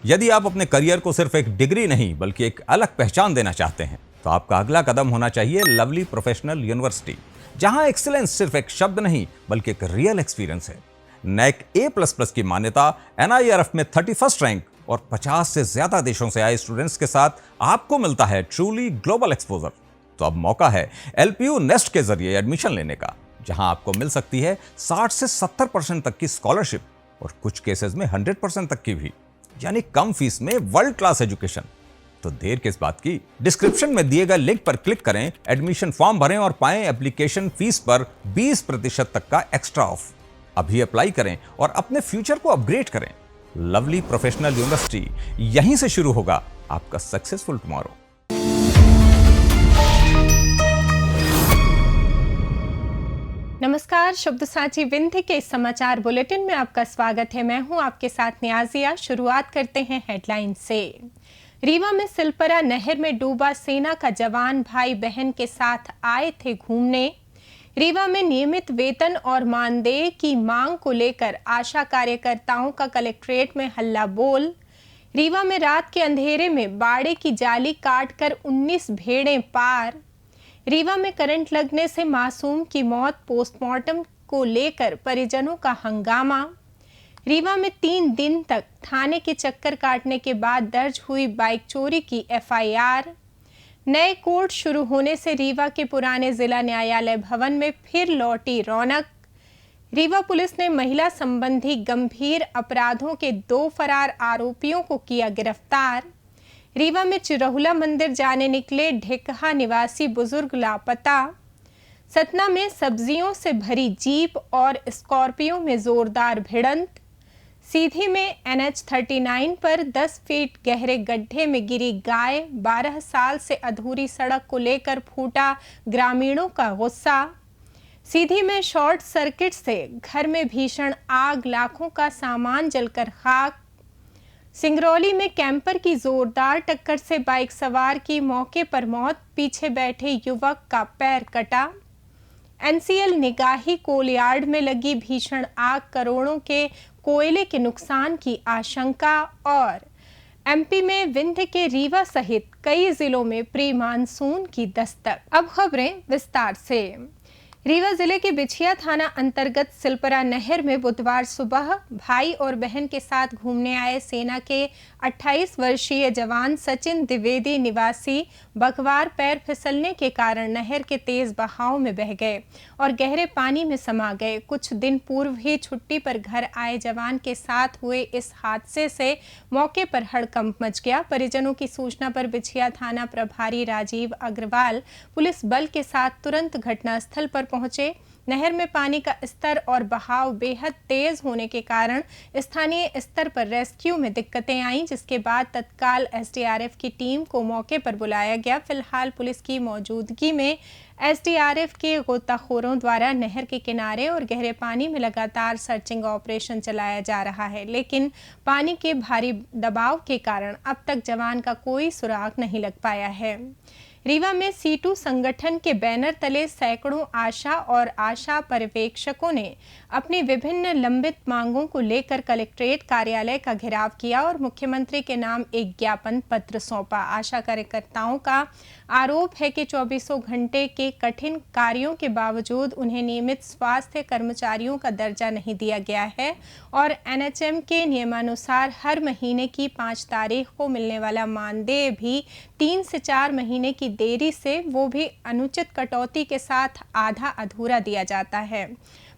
यदि आप अपने करियर को सिर्फ एक डिग्री नहीं बल्कि एक अलग पहचान देना चाहते हैं तो आपका अगला कदम होना चाहिए लवली प्रोफेशनल यूनिवर्सिटी, जहां एक्सीलेंस सिर्फ एक शब्द नहीं बल्कि एक रियल एक्सपीरियंस है। नैक A++ की मान्यता, NIRF में 31st रैंक और 50 से ज्यादा देशों से आए स्टूडेंट्स के साथ आपको मिलता है ट्रूली ग्लोबल एक्सपोजर। तो अब मौका है LPU नेस्ट के जरिए एडमिशन लेने का, जहां आपको मिल सकती है 60 से 70% तक की स्कॉलरशिप और कुछ केसेस में 100% तक की भी, यानी कम फीस में वर्ल्ड क्लास एजुकेशन। तो देर किस बात की, डिस्क्रिप्शन में दिए गए लिंक पर क्लिक करें, एडमिशन फॉर्म भरें और पाएं एप्लीकेशन फीस पर 20% तक का एक्स्ट्रा ऑफ। अभी अप्लाई करें और अपने फ्यूचर को अपग्रेड करें। लवली प्रोफेशनल यूनिवर्सिटी, यहीं से शुरू होगा आपका सक्सेसफुल टुमारो। नमस्कार, शुभ साची विंध्य के इस समाचार बुलेटिन में आपका स्वागत है। मैं हूं आपके साथ नियाजिया। शुरुआत करते हैं हेडलाइन से। रीवा में सिलपरा नहर में डूबा सेना का जवान भाई बहन के साथ आए थे घूमने। रीवा में नियमित वेतन और मानदेय की मांग को लेकर आशा कार्यकर्ताओं का कलेक्ट्रेट में हल्ला बोल। रीवा में रात के अंधेरे में बाड़े की जाली काटकर 19 भेड़ें पार। रीवा में करंट लगने से मासूम की मौत, पोस्टमार्टम को लेकर परिजनों का हंगामा। रीवा में 3 दिन तक थाने के चक्कर काटने के बाद दर्ज हुई बाइक चोरी की FIR। नए कोर्ट शुरू होने से रीवा के पुराने जिला न्यायालय भवन में फिर लौटी रौनक। रीवा पुलिस ने महिला संबंधी गंभीर अपराधों के 2 फरार आरोपियों को किया गिरफ्तार। रीवा में चिरहुला मंदिर जाने निकले ढेकहा निवासी बुजुर्ग लापता। सतना में सब्जियों से भरी जीप और स्कॉर्पियो में जोरदार भिड़ंत। सीधी में NH39 पर 10 फीट गहरे गड्ढे में गिरी गाय। 12 साल से अधूरी सड़क को लेकर फूटा ग्रामीणों का गुस्सा। सीधी में शॉर्ट सर्किट से घर में भीषण आग, लाखों का सामान जलकर खाक। सिंगरौली में कैंपर की जोरदार टक्कर से बाइक सवार की मौके पर मौत, पीछे बैठे युवक का पैर कटा। NCL निगाही कोलयार्ड में लगी भीषण आग, करोड़ों के कोयले के नुकसान की आशंका। और MP में विंध्य के रीवा सहित कई जिलों में प्री मानसून की दस्तक। अब खबरें विस्तार से। रीवा जिले के बिछिया थाना अंतर्गत सिलपरा नहर में बुधवार सुबह भाई और बहन के साथ घूमने आए सेना के 28 वर्षीय जवान सचिन द्विवेदी निवासी बघवार पैर फिसलने के कारण नहर के तेज बहाव में बह गए और गहरे पानी में समा गए। कुछ दिन पूर्व ही छुट्टी पर घर आए जवान के साथ हुए इस हादसे से मौके पर हड़कंप मच गया। परिजनों की सूचना पर बिछिया थाना प्रभारी राजीव अग्रवाल पुलिस बल के साथ तुरंत घटनास्थल पर पहुंचे। नहर में पानी का स्तर और बहाव बेहद तेज होने के कारण स्थानीय स्तर पर रेस्क्यू में दिक्कतें आईं, जिसके बाद तत्काल SDRF की टीम को मौके पर बुलाया गया। फिलहाल पुलिस की मौजूदगी में SDRF के गोताखोरों द्वारा नहर के किनारे और गहरे पानी में लगातार सर्चिंग ऑपरेशन चलाया जा रहा है, लेकिन पानी के भारी दबाव के कारण अब तक जवान का कोई सुराग नहीं लग पाया है। रीवा में C2 संगठन के बैनर तले सैकड़ों आशा और आशा पर्यवेक्षकों ने अपनी विभिन्न लंबित मांगों को लेकर कलेक्ट्रेट कार्यालय का घेराव किया और मुख्यमंत्री के नाम एक ज्ञापन पत्र सौंपा। आशा कार्यकर्ताओं का आरोप है कि 24 घंटे के कठिन कार्यों के बावजूद उन्हें नियमित स्वास्थ्य कर्मचारियों का दर्जा नहीं दिया गया है और NHM के नियमानुसार हर महीने की 5 तारीख को मिलने वाला मानदेय भी 3 से 4 महीने की देरी से, वो भी अनुचित कटौती के साथ आधा अधूरा दिया जाता है।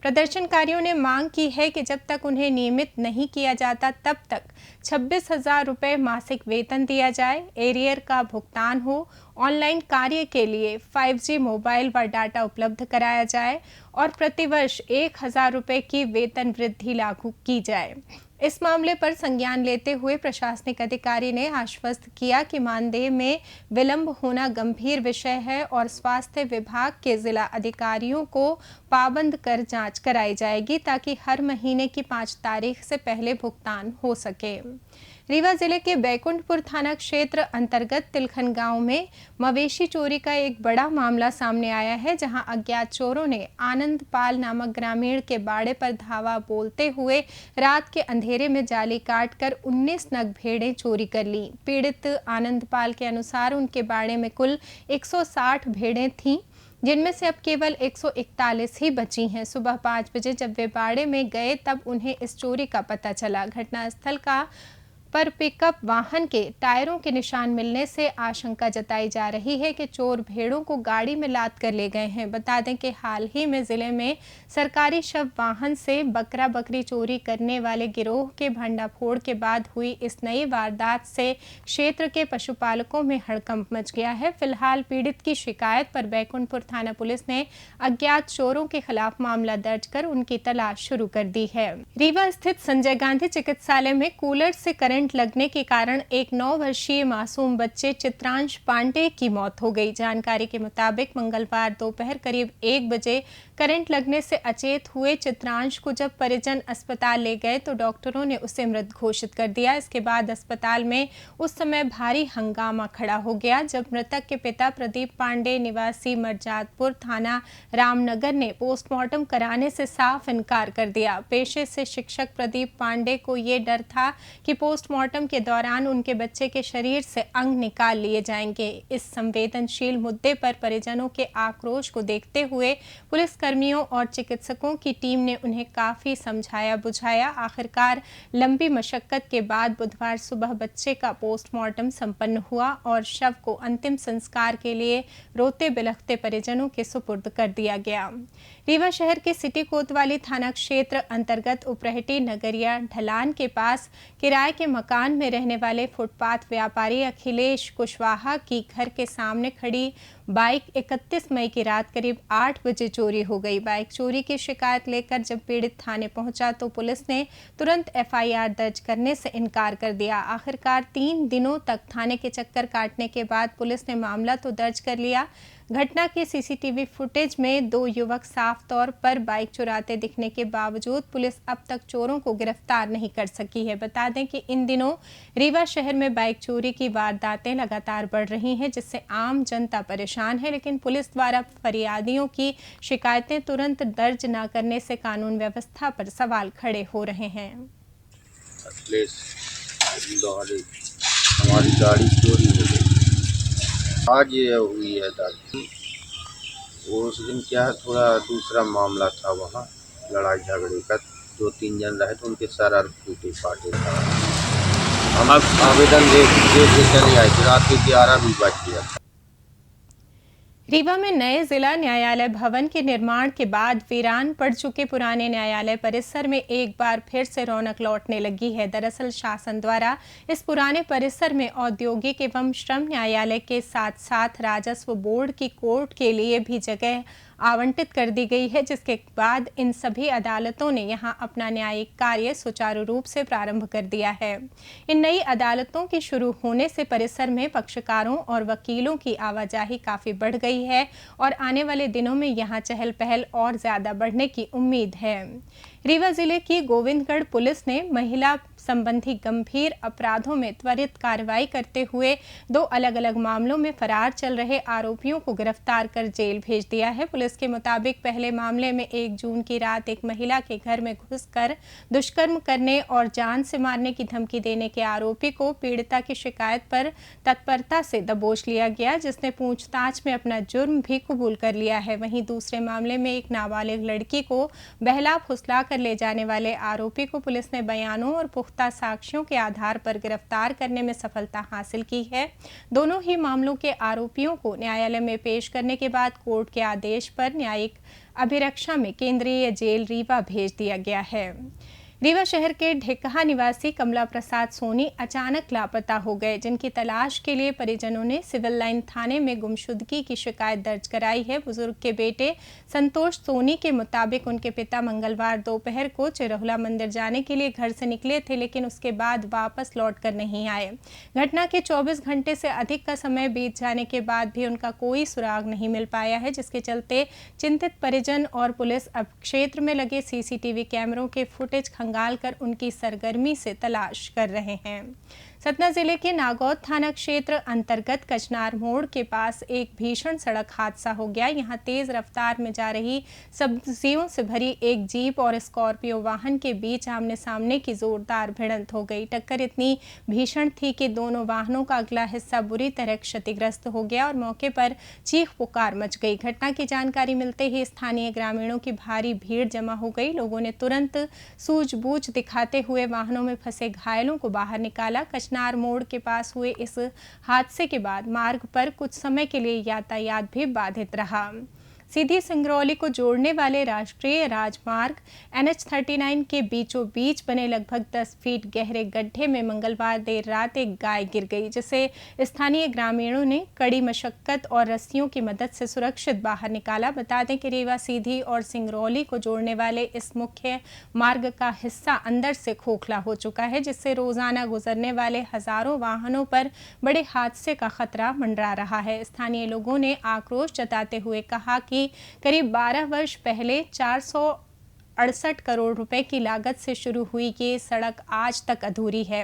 प्रदर्शनकारियों ने मांग की है कि जब तक उन्हें नियमित नहीं किया जाता तब तक 26,000 रुपये मासिक वेतन दिया जाए, एरियर का भुगतान हो, ऑनलाइन कार्य के लिए 5G मोबाइल व डाटा उपलब्ध कराया जाए और प्रतिवर्ष 1,000 रुपये की वेतन वृद्धि लागू की जाए। इस मामले पर संज्ञान लेते हुए प्रशासनिक अधिकारी ने आश्वस्त किया कि मानदेय में विलंब होना गंभीर विषय है और स्वास्थ्य विभाग के जिला अधिकारियों को पाबंद कर जांच कराई जाएगी ताकि हर महीने की 5 तारीख से पहले भुगतान हो सके। रीवा जिले के बैकुंठपुर थाना क्षेत्र अंतर्गत तिलखन गांव में मवेशी चोरी का एक बड़ा मामला सामने आया है, जहां अज्ञात चोरों ने आनंद पाल नामक ग्रामीण के बाड़े पर धावा बोलते हुए रात के अंधेरे में जाली काटकर 19 नग भेड़ें चोरी कर ली। पीड़ित आनंद पाल के अनुसार उनके बाड़े में कुल 160 भेड़ें थीं, जिनमें से अब केवल 141 ही बची हैं। सुबह 5 बजे जब वे बाड़े में गए तब उन्हें इस चोरी का पता चला। घटनास्थल पर पिकअप वाहन के टायरों के निशान मिलने से आशंका जताई जा रही है कि चोर भेड़ों को गाड़ी में लाद कर ले गए हैं। बता दें कि हाल ही में जिले में सरकारी शव वाहन से बकरा बकरी चोरी करने वाले गिरोह के भंडाफोड़ के बाद हुई इस नई वारदात से क्षेत्र के पशुपालकों में हड़कंप मच गया है। फिलहाल पीड़ित की शिकायत पर बैकुंठपुर थाना पुलिस ने अज्ञात चोरों के खिलाफ मामला दर्ज कर उनकी तलाश शुरू कर दी है। रीवा स्थित संजय गांधी चिकित्सालय में कूलर से करंट लगने के कारण एक 9 वर्षीय मासूम बच्चे चित्रांश पांडे की मौत हो गई। जानकारी के मुताबिक मंगलवार दोपहर करीब 1 बजे करंट लगने से अचेत हुए चित्रांश को जब परिजन अस्पताल ले गए तो डॉक्टरों ने उसे मृत घोषित कर दिया। इसके बाद अस्पताल में उस समय भारी हंगामा खड़ा हो गया, जब मृतक के पिता प्रदीप पांडे निवासी मरजातपुर थाना रामनगर ने पोस्टमार्टम कराने से साफ इनकार कर दिया। पेशे से शिक्षक प्रदीप पांडे को ये डर था कि पोस्टमार्टम के दौरान उनके बच्चे के शरीर से अंग निकाल लिए जाएंगे। इस संवेदनशील मुद्दे पर परिजनों के आक्रोश को देखते हुए पुलिस कर्मियों और चिकित्सकों की टीम ने उन्हें काफी समझाया बुझाया। आखिरकार लंबी मशक्कत के बाद बुधवार सुबह बच्चे का पोस्टमार्टम संपन्न हुआ और शव को अंतिम संस्कार के लिए रोते बिलखते परिजनों के सुपुर्द कर दिया गया। रीवा शहर के सिटी कोतवाली थाना क्षेत्र अंतर्गत उपरहटी नगरिया ढलान के पास किराए के मकान में रहने वाले फुटपाथ व्यापारी अखिलेश कुशवाहा की घर के सामने खड़ी बाइक 31 मई की रात करीब 8 बजे चोरी हो गई। बाइक चोरी की शिकायत लेकर जब पीड़ित थाने पहुंचा तो पुलिस ने तुरंत एफआईआर दर्ज करने से इनकार कर दिया। आखिरकार 3 दिनों तक थाने के चक्कर काटने के बाद पुलिस ने मामला तो दर्ज कर लिया। घटना के सीसीटीवी फुटेज में 2 युवक साफ तौर पर बाइक चुराते दिखने के बावजूद पुलिस अब तक चोरों को गिरफ्तार नहीं कर सकी है। बता दें कि इन दिनों रीवा शहर में बाइक चोरी की वारदातें लगातार बढ़ रही हैं, जिससे आम जनता परेशान है, लेकिन पुलिस द्वारा फरियादियों की शिकायतें तुरंत दर्ज न करने से कानून व्यवस्था पर सवाल खड़े हो रहे हैं। हमारी गाड़ी चोरी हो गई आज ये हुई है दादी। उस दिन क्या है, थोड़ा दूसरा मामला था, वहाँ लड़ाई झगड़े का 2-3 जन रहे तो उनके सर टूटे फाटे था। हम आवेदन दे के चले आए, रात के 11 भी बज गया। रीवा में नए जिला न्यायालय भवन के निर्माण के बाद वीरान पड़ चुके पुराने न्यायालय परिसर में एक बार फिर से रौनक लौटने लगी है। दरअसल शासन द्वारा इस पुराने परिसर में औद्योगिक एवं श्रम न्यायालय के साथ साथ राजस्व बोर्ड की कोर्ट के लिए भी जगह आवंटित कर दी गई है, जिसके बाद इन सभी अदालतों ने यहां अपना न्यायिक कार्य सुचारू रूप से प्रारंभ कर दिया है। इन नई अदालतों के शुरू होने से परिसर में पक्षकारों और वकीलों की आवाजाही काफी बढ़ गई है और आने वाले दिनों में यहां चहल पहल और ज्यादा बढ़ने की उम्मीद है। रीवा जिले की गोविंदगढ़ पुलिस ने महिला संबंधी गंभीर अपराधों में त्वरित कार्रवाई करते हुए 2 अलग अलग मामलों में फरार चल रहे आरोपियों को गिरफ्तार कर जेल भेज दिया है। पुलिस के मुताबिक पहले मामले में 1 जून की रात एक महिला के घर में घुसकर दुष्कर्म करने और जान से मारने की धमकी देने के आरोपी को पीड़िता की शिकायत पर तत्परता से दबोच लिया गया, जिसने पूछताछ में अपना जुर्म भी कबूल कर लिया है। वहीं दूसरे मामले में एक नाबालिग लड़की को बहला फुसला कर ले जाने वाले आरोपी को पुलिस ने बयानों और पुख्ता साक्ष्यों के आधार पर गिरफ्तार करने में सफलता हासिल की है। दोनों ही मामलों के आरोपियों को न्यायालय में पेश करने के बाद कोर्ट के आदेश पर न्यायिक अभिरक्षा में केंद्रीय जेल रीवा भेज दिया गया है। रीवा शहर के ढेकहा निवासी कमला प्रसाद सोनी अचानक लापता हो गए, जिनकी तलाश के लिए परिजनों ने सिविल लाइन थाने में गुमशुदगी की शिकायत दर्ज कराई है। बुजुर्ग के बेटे संतोष सोनी के मुताबिक उनके पिता मंगलवार दोपहर को चिरहुला मंदिर जाने के लिए घर से निकले थे, लेकिन उसके बाद वापस लौटकर नहीं आए। घटना के 24 घंटे से अधिक का समय बीत जाने के बाद भी उनका कोई सुराग नहीं मिल पाया है, जिसके चलते चिंतित परिजन और पुलिस अब क्षेत्र में लगे सीसीटीवी कैमरों के फुटेज खंगालकर उनकी सरगर्मी से तलाश कर रहे हैं। सतना जिले के नागौद थाना क्षेत्र अंतर्गत कचनार मोड़ के पास एक भीषण सड़क हादसा हो गया। यहां तेज रफ्तार में जा रही सब्जियों से भरी एक जीप और स्कॉर्पियो वाहन के बीच आमने सामने की जोरदार भिड़ंत हो गई। टक्कर इतनी भीषण थी कि दोनों वाहनों का अगला हिस्सा बुरी तरह क्षतिग्रस्त हो गया और मौके पर चीख पुकार मच गई। घटना की जानकारी मिलते ही स्थानीय ग्रामीणों की भारी भीड़ जमा हो गई। लोगों ने तुरंत सूझबूझ दिखाते हुए वाहनों में फंसे घायलों को बाहर निकाला। कचनार मोड़ के पास हुए इस हादसे के बाद मार्ग पर कुछ समय के लिए यातायात भी बाधित रहा। सीधी सिंगरौली को जोड़ने वाले राष्ट्रीय राजमार्ग NH39 के बीचों बीच बने लगभग 10 फीट गहरे गड्ढे में मंगलवार देर रात एक गाय गिर गई, जिसे स्थानीय ग्रामीणों ने कड़ी मशक्कत और रस्सियों की मदद से सुरक्षित बाहर निकाला। बता दें कि रीवा सीधी और सिंगरौली को जोड़ने वाले इस मुख्य मार्ग का हिस्सा अंदर से खोखला हो चुका है, जिससे रोजाना गुजरने वाले हजारों वाहनों पर बड़े हादसे का खतरा मंडरा रहा है। स्थानीय लोगों ने आक्रोश जताते हुए कहा कि करीब 12 वर्ष पहले 468 करोड़ रुपए की लागत से शुरू हुई ये सड़क आज तक अधूरी है।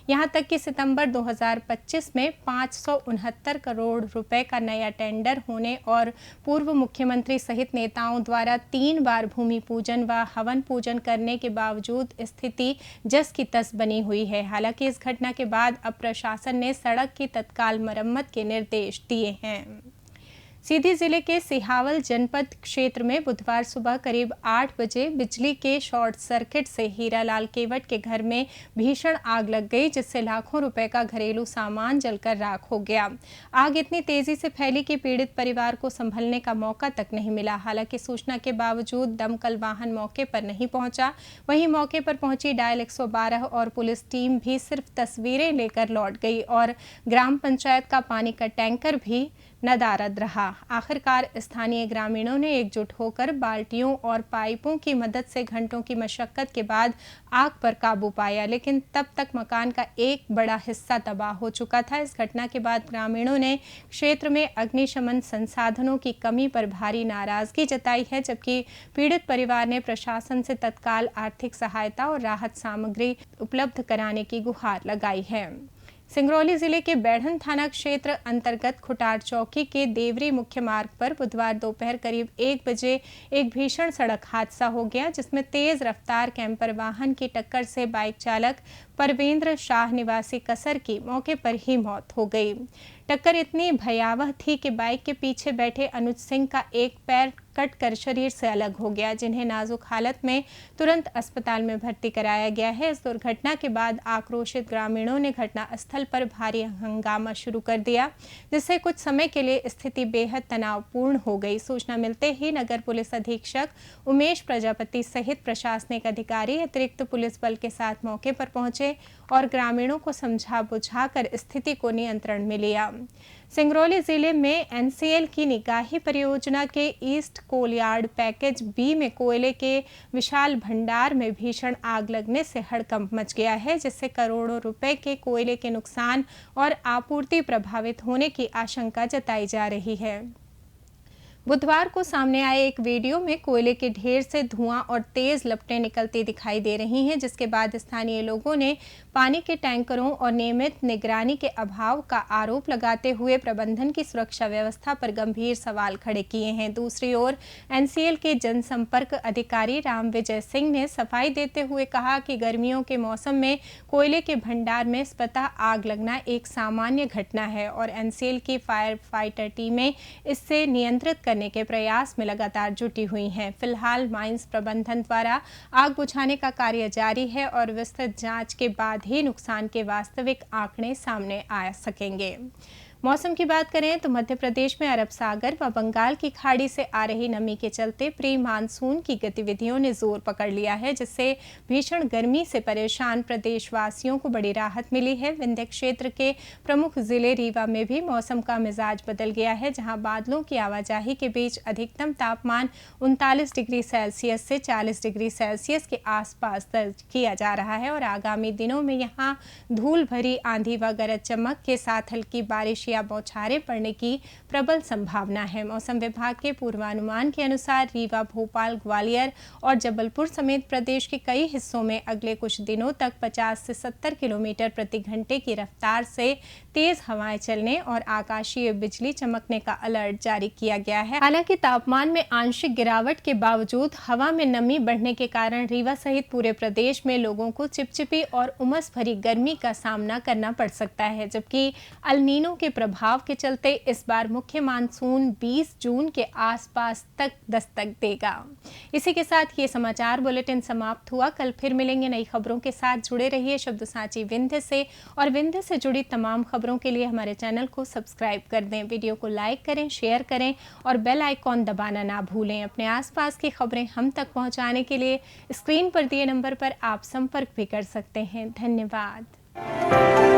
यहां तक कि सितंबर 2025 में 569 करोड़ रुपए का नया टेंडर होने और पूर्व मुख्यमंत्री सहित नेताओं द्वारा 3 बार भूमि पूजन व हवन पूजन करने के बावजूद स्थिति जस की तस बनी हुई है। हालांकि इस घटना के बाद अब प्रशासन ने सड़क की तत्काल मरम्मत के निर्देश दिए हैं। सीधी जिले के सिहावल जनपद क्षेत्र में बुधवार सुबह करीब 8 बजे बिजली के शॉर्ट सर्किट से हीरालाल केवट के घर में भीषण आग लग गई, जिससे लाखों रुपए का घरेलू सामान जलकर राख हो गया। आग इतनी तेजी से फैली कि पीड़ित परिवार को संभलने का मौका तक नहीं मिला। हालांकि सूचना के बावजूद दमकल वाहन मौके पर नहीं पहुंचा। वहीं मौके पर पहुंची डायल 112 और पुलिस टीम भी सिर्फ तस्वीरें लेकर लौट गई और ग्राम पंचायत का पानी का टैंकर भी नदारद रहा। आखिरकार स्थानीय ग्रामीणों ने एकजुट होकर बाल्टियों और पाइपों की मदद से घंटों की मशक्कत के बाद आग पर काबू पाया, लेकिन तब तक मकान का एक बड़ा हिस्सा तबाह हो चुका था। इस घटना के बाद ग्रामीणों ने क्षेत्र में अग्निशमन संसाधनों की कमी पर भारी नाराजगी जताई है, जबकि पीड़ित परिवार ने प्रशासन से तत्काल आर्थिक सहायता और राहत सामग्री उपलब्ध कराने की गुहार लगाई है। सिंगरौली जिले के बैढ़न थाना क्षेत्र अंतर्गत खुटार चौकी के देवरी मुख्य मार्ग पर बुधवार दोपहर करीब 1 बजे एक भीषण सड़क हादसा हो गया, जिसमें तेज रफ्तार कैंपर वाहन की टक्कर से बाइक चालक परवेंद्र शाह निवासी कसर की मौके पर ही मौत हो गई। टक्कर इतनी भयावह थी कि बाइक के पीछे बैठे अनुज सिंह का एक पैर कट कर शरीर से अलग हो गया, जिन्हें नाजुक हालत में तुरंत अस्पताल में भर्ती कराया गया है। इस दुर्घटना के बाद आक्रोशित ग्रामीणों ने घटनास्थल पर भारी हंगामा शुरू कर दिया, जिससे कुछ समय के लिए स्थिति बेहद तनावपूर्ण हो गई। सूचना मिलते ही नगर पुलिस अधीक्षक उमेश प्रजापति सहित प्रशासनिक अधिकारी अतिरिक्त पुलिस बल के साथ मौके पर पहुंचे और ग्रामीणों को समझा बुझाकर स्थिति को नियंत्रण में लिया। सिंगरौली जिले में NCL की निगाही परियोजना के ईस्ट कोलयार्ड पैकेज B में कोयले के विशाल भंडार में भीषण आग लगने से हड़कंप मच गया है, जिससे करोड़ों रुपए के कोयले के नुकसान और आपूर्ति प्रभावित होने की आशंका जताई जा रही है। बुधवार को सामने आए एक वीडियो में कोयले के ढेर से धुआं और तेज लपटें निकलती दिखाई दे रही हैं, जिसके बाद स्थानीय लोगों ने पानी के टैंकरों और नियमित निगरानी के अभाव का आरोप लगाते हुए प्रबंधन की सुरक्षा व्यवस्था पर गंभीर सवाल खड़े किए हैं। दूसरी ओर NCL के जनसंपर्क अधिकारी राम विजय सिंह ने सफाई देते हुए कहा कि गर्मियों के मौसम में कोयले के भंडार में स्वतः आग लगना एक सामान्य घटना है और NCL की फायर फाइटर टीमें इससे नियंत्रित करने के प्रयास में लगातार जुटी हुई हैं। फिलहाल माइंस प्रबंधन द्वारा आग बुझाने का कार्य जारी है और विस्तृत जांच के बाद ही नुकसान के वास्तविक आंकड़े सामने आ सकेंगे। मौसम की बात करें तो मध्य प्रदेश में अरब सागर व बंगाल की खाड़ी से आ रही नमी के चलते प्री मानसून की गतिविधियों ने जोर पकड़ लिया है, जिससे भीषण गर्मी से परेशान प्रदेशवासियों को बड़ी राहत मिली है। विंध्य क्षेत्र के प्रमुख जिले रीवा में भी मौसम का मिजाज बदल गया है, जहां बादलों की आवाजाही के बीच अधिकतम तापमान 39 डिग्री सेल्सियस से 40 डिग्री सेल्सियस के आसपास दर्ज किया जा रहा है और आगामी दिनों में यहां धूल भरी आंधी व गरज चमक के साथ हल्की बारिश या बौछारें पड़ने की प्रबल संभावना है। मौसम विभाग के पूर्वानुमान के अनुसार रीवा, भोपाल, ग्वालियर और जबलपुर समेत प्रदेश के कई हिस्सों में अगले कुछ दिनों तक 50 से 70 किलोमीटर प्रति घंटे की रफ्तार से तेज हवाएं चलने और आकाशीय बिजली चमकने का अलर्ट जारी किया गया है। हालांकि तापमान में आंशिक गिरावट के बावजूद हवा में नमी बढ़ने के कारण रीवा सहित पूरे प्रदेश में लोगों को चिपचिपी और उमस भरी गर्मी का सामना करना पड़ सकता है, जबकि अल नीनो के प्रभाव के चलते इस बार मुख्य मानसून 20 जून के आसपास तक दस्तक देगा। इसी के साथ ये समाचार बुलेटिन समाप्त हुआ। कल फिर मिलेंगे नई खबरों के साथ। जुड़े रहिए शब्द साची विंध्य से, और विंध्य से जुड़ी तमाम खबरों के लिए हमारे चैनल को सब्सक्राइब कर दें। वीडियो को लाइक करें, शेयर करें और बेल आइकॉन दबाना ना भूलें। अपने आसपास की खबरें हम तक पहुंचाने के लिए स्क्रीन पर दिए नंबर पर आप संपर्क भी कर सकते हैं। धन्यवाद।